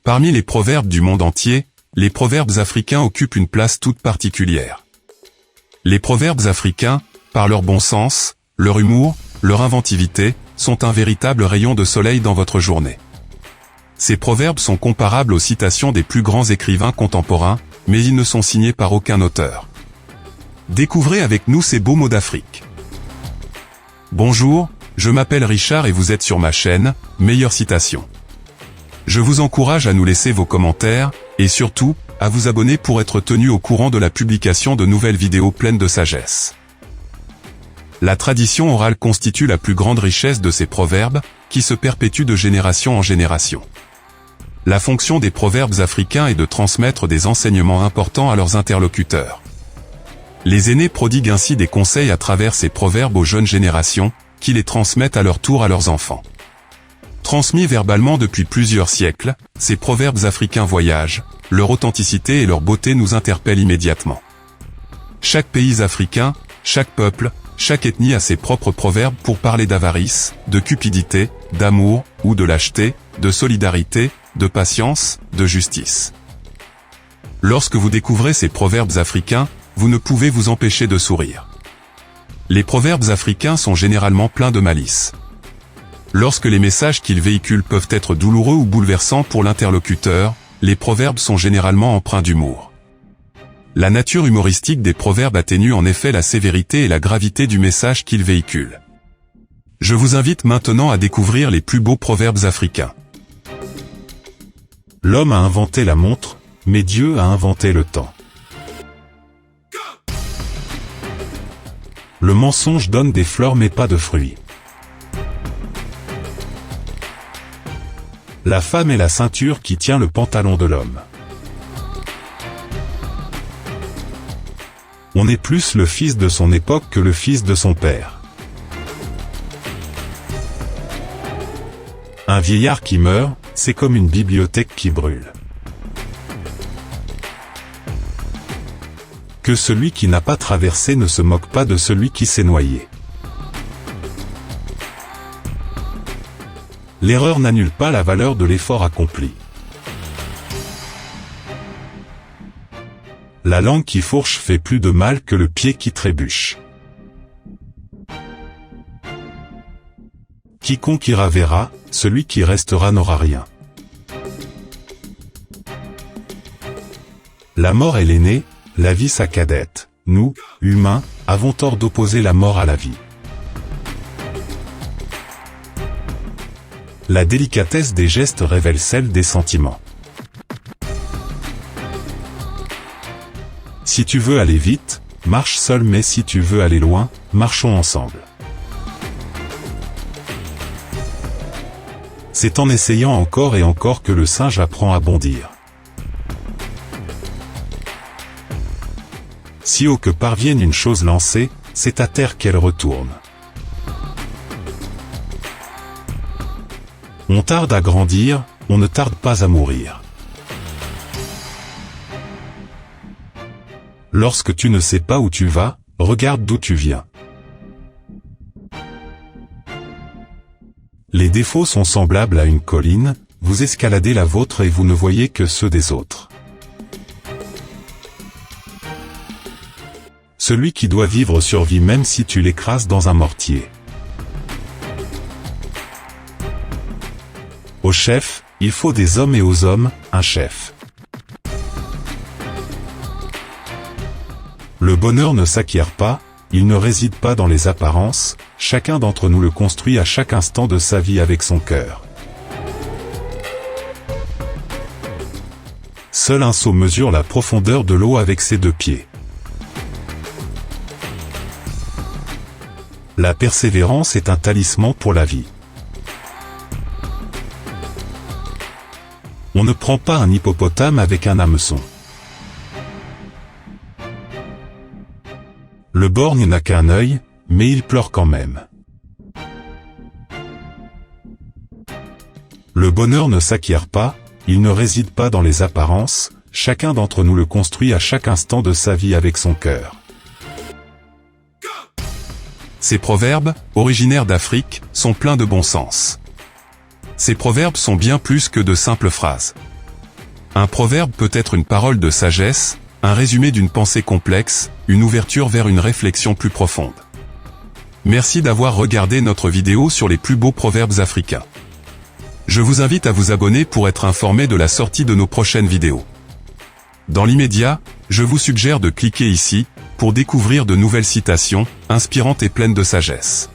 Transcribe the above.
Parmi les proverbes du monde entier, les proverbes africains occupent une place toute particulière. Les proverbes africains, par leur bon sens, leur humour, leur inventivité, sont un véritable rayon de soleil dans votre journée. Ces proverbes sont comparables aux citations des plus grands écrivains contemporains, mais ils ne sont signés par aucun auteur. Découvrez avec nous ces beaux mots d'Afrique. Bonjour, je m'appelle Richard et vous êtes sur ma chaîne, Meilleure Citation. Je vous encourage à nous laisser vos commentaires, et surtout, à vous abonner pour être tenu au courant de la publication de nouvelles vidéos pleines de sagesse. La tradition orale constitue la plus grande richesse de ces proverbes, qui se perpétuent de génération en génération. La fonction des proverbes africains est de transmettre des enseignements importants à leurs interlocuteurs. Les aînés prodiguent ainsi des conseils à travers ces proverbes aux jeunes générations, qui les transmettent à leur tour à leurs enfants. Transmis verbalement depuis plusieurs siècles, ces proverbes africains voyagent, leur authenticité et leur beauté nous interpellent immédiatement. Chaque pays africain, chaque peuple, chaque ethnie a ses propres proverbes pour parler d'avarice, de cupidité, d'amour, ou de lâcheté, de solidarité, de patience, de justice. Lorsque vous découvrez ces proverbes africains, vous ne pouvez vous empêcher de sourire. Les proverbes africains sont généralement pleins de malice. Lorsque les messages qu'ils véhiculent peuvent être douloureux ou bouleversants pour l'interlocuteur, les proverbes sont généralement empreints d'humour. La nature humoristique des proverbes atténue en effet la sévérité et la gravité du message qu'ils véhiculent. Je vous invite maintenant à découvrir les plus beaux proverbes africains. L'homme a inventé la montre, mais Dieu a inventé le temps. Le mensonge donne des fleurs mais pas de fruits. La femme est la ceinture qui tient le pantalon de l'homme. On est plus le fils de son époque que le fils de son père. Un vieillard qui meurt, c'est comme une bibliothèque qui brûle. Que celui qui n'a pas traversé ne se moque pas de celui qui s'est noyé. L'erreur n'annule pas la valeur de l'effort accompli. La langue qui fourche fait plus de mal que le pied qui trébuche. Quiconque ira verra, celui qui restera n'aura rien. La mort est l'aînée, la vie sa cadette. Nous, humains, avons tort d'opposer la mort à la vie. La délicatesse des gestes révèle celle des sentiments. Si tu veux aller vite, marche seul, mais si tu veux aller loin, marchons ensemble. C'est en essayant encore et encore que le singe apprend à bondir. Si haut que parvienne une chose lancée, c'est à terre qu'elle retourne. On tarde à grandir, on ne tarde pas à mourir. Lorsque tu ne sais pas où tu vas, regarde d'où tu viens. Les défauts sont semblables à une colline, vous escaladez la vôtre et vous ne voyez que ceux des autres. Celui qui doit vivre survit même si tu l'écrases dans un mortier. Au chef, il faut des hommes et aux hommes, un chef. Le bonheur ne s'acquiert pas, il ne réside pas dans les apparences, chacun d'entre nous le construit à chaque instant de sa vie avec son cœur. Seul un seau mesure la profondeur de l'eau avec ses deux pieds. La persévérance est un talisman pour la vie. On ne prend pas un hippopotame avec un hameçon. Le borgne n'a qu'un œil, mais il pleure quand même. Le bonheur ne s'acquiert pas, il ne réside pas dans les apparences, chacun d'entre nous le construit à chaque instant de sa vie avec son cœur. Ces proverbes, originaires d'Afrique, sont pleins de bon sens. Ces proverbes sont bien plus que de simples phrases. Un proverbe peut être une parole de sagesse, un résumé d'une pensée complexe, une ouverture vers une réflexion plus profonde. Merci d'avoir regardé notre vidéo sur les plus beaux proverbes africains. Je vous invite à vous abonner pour être informé de la sortie de nos prochaines vidéos. Dans l'immédiat, je vous suggère de cliquer ici, pour découvrir de nouvelles citations, inspirantes et pleines de sagesse.